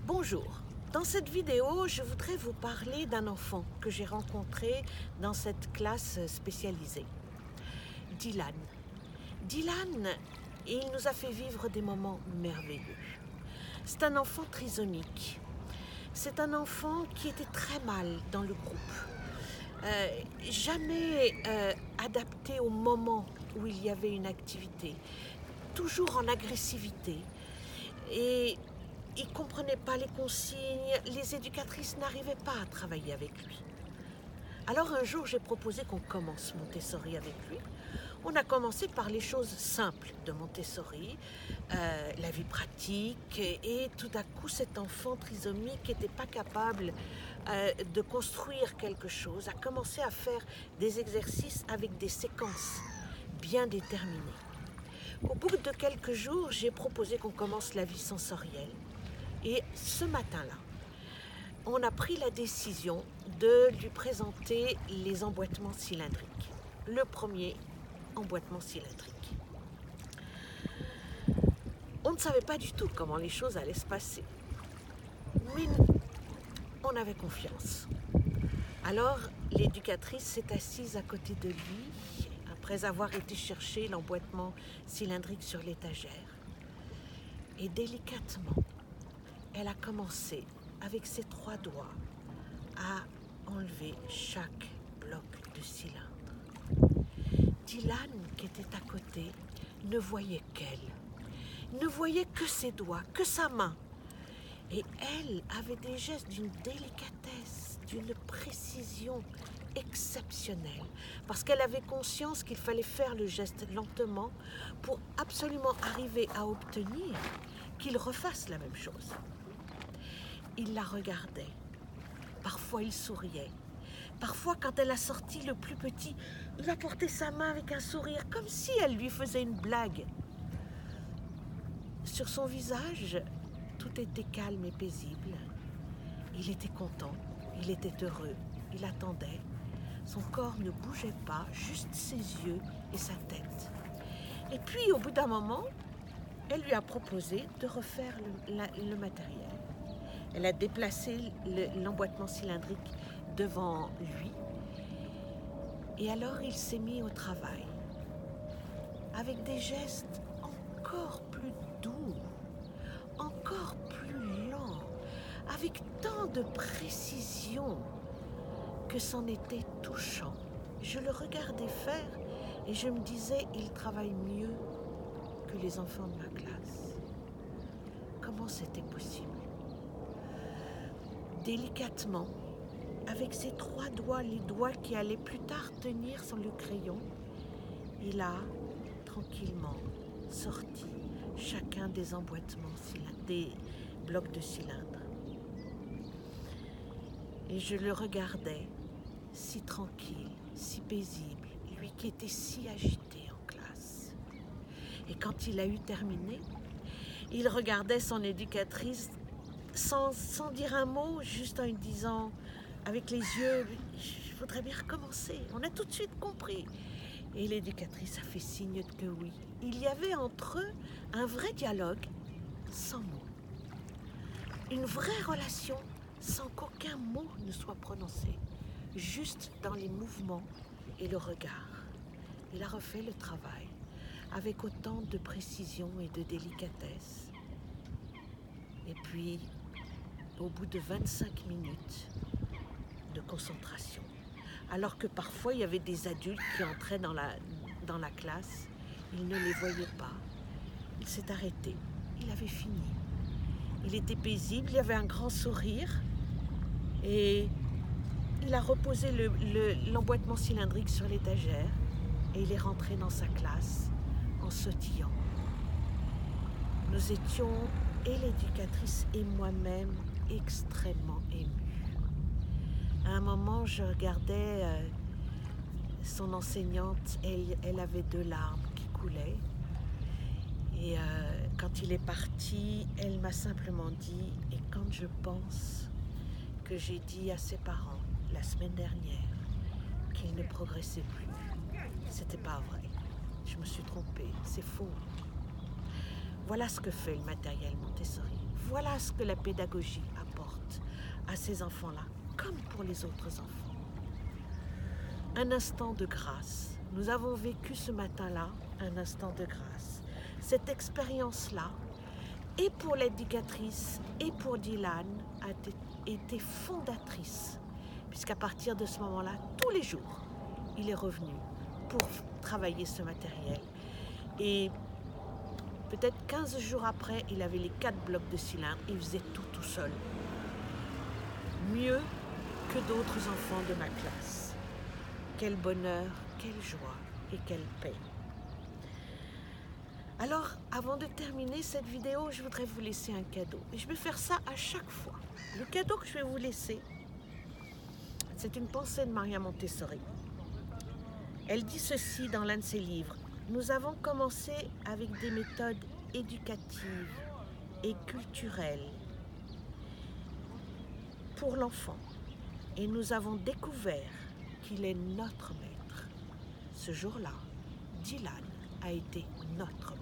Bonjour, dans cette vidéo, je voudrais vous parler d'un enfant que j'ai rencontré dans cette classe spécialisée. Dylan. Dylan, il nous a fait vivre des moments merveilleux. C'est un enfant trisomique. C'est un enfant qui était très mal dans le groupe. Jamais adapté au moment où il y avait une activité. Toujours en agressivité. Et il ne comprenait pas les consignes, les éducatrices n'arrivaient pas à travailler avec lui. Alors un jour, j'ai proposé qu'on commence Montessori avec lui. On a commencé par les choses simples de Montessori, la vie pratique, et tout à coup, cet enfant trisomique qui n'était pas capable de construire quelque chose a commencé à faire des exercices avec des séquences bien déterminées. Au bout de quelques jours, j'ai proposé qu'on commence la vie sensorielle. Et ce matin-là, on a pris la décision de lui présenter les emboîtements cylindriques. Le premier emboîtement cylindrique. On ne savait pas du tout comment les choses allaient se passer. Mais on avait confiance. Alors, l'éducatrice s'est assise à côté de lui, après avoir été chercher l'emboîtement cylindrique sur l'étagère. Et délicatement, elle a commencé, avec ses 3 doigts, à enlever chaque bloc de cylindre. Dylan, qui était à côté, ne voyait qu'elle. Ne voyait que ses doigts, que sa main. Et elle avait des gestes d'une délicatesse, d'une précision exceptionnelle. Parce qu'elle avait conscience qu'il fallait faire le geste lentement pour absolument arriver à obtenir qu'il refasse la même chose. Il la regardait. Parfois, il souriait. Parfois, quand elle a sorti le plus petit, il a porté sa main avec un sourire, comme si elle lui faisait une blague. Sur son visage, tout était calme et paisible. Il était content, il était heureux, il attendait. Son corps ne bougeait pas, juste ses yeux et sa tête. Et puis, au bout d'un moment, elle lui a proposé de refaire le matériel. Elle a déplacé l'emboîtement cylindrique devant lui. Et alors, il s'est mis au travail, avec des gestes encore plus doux, encore plus lents, avec tant de précision que c'en était touchant. Je le regardais faire et je me disais, il travaille mieux que les enfants de ma classe. Comment c'était possible ? Délicatement, avec ses 3 doigts, les doigts qui allaient plus tard tenir sur le crayon, il a tranquillement sorti chacun des emboîtements, des blocs de cylindres. Et je le regardais, si tranquille, si paisible, lui qui était si agité en classe. Et quand il a eu terminé, il regardait son éducatrice sans dire un mot, juste en lui disant avec les yeux, je voudrais bien recommencer. On a tout de suite compris. Et l'éducatrice a fait signe que oui. Il y avait entre eux un vrai dialogue sans mots. Une vraie relation sans qu'aucun mot ne soit prononcé. Juste dans les mouvements et le regard. Il a refait le travail avec autant de précision et de délicatesse. Et puis, au bout de 25 minutes de concentration, alors que parfois il y avait des adultes qui entraient dans la classe, il ne les voyait pas. Il s'est arrêté, il avait fini. Il était paisible, il avait un grand sourire et il a reposé l'emboîtement cylindrique sur l'étagère et il est rentré dans sa classe en sautillant. Nous étions, et l'éducatrice et moi-même, extrêmement émus. À un moment, je regardais son enseignante, elle avait 2 larmes qui coulaient. Et quand il est parti, elle m'a simplement dit, et quand je pense que j'ai dit à ses parents la semaine dernière qu'il ne progressait plus, c'était pas vrai. Je me suis trompée, c'est faux. Voilà ce que fait le matériel Montessori. Voilà ce que la pédagogie apporte à ces enfants-là, comme pour les autres enfants. Un instant de grâce. Nous avons vécu ce matin-là un instant de grâce. Cette expérience-là, et pour l'éducatrice et pour Dylan, a été fondatrice, puisqu'à partir de ce moment-là, tous les jours, il est revenu pour travailler ce matériel. Et peut-être 15 jours après, il avait les 4 blocs de cylindre, il faisait tout seul. Mieux que d'autres enfants de ma classe. Quel bonheur, quelle joie et quelle paix. Alors, avant de terminer cette vidéo, je voudrais vous laisser un cadeau. Et je vais faire ça à chaque fois. Le cadeau que je vais vous laisser, c'est une pensée de Maria Montessori. Elle dit ceci dans l'un de ses livres. Nous avons commencé avec des méthodes éducatives et culturelles pour l'enfant. Et nous avons découvert qu'il est notre maître. Ce jour-là, Dylan a été notre maître.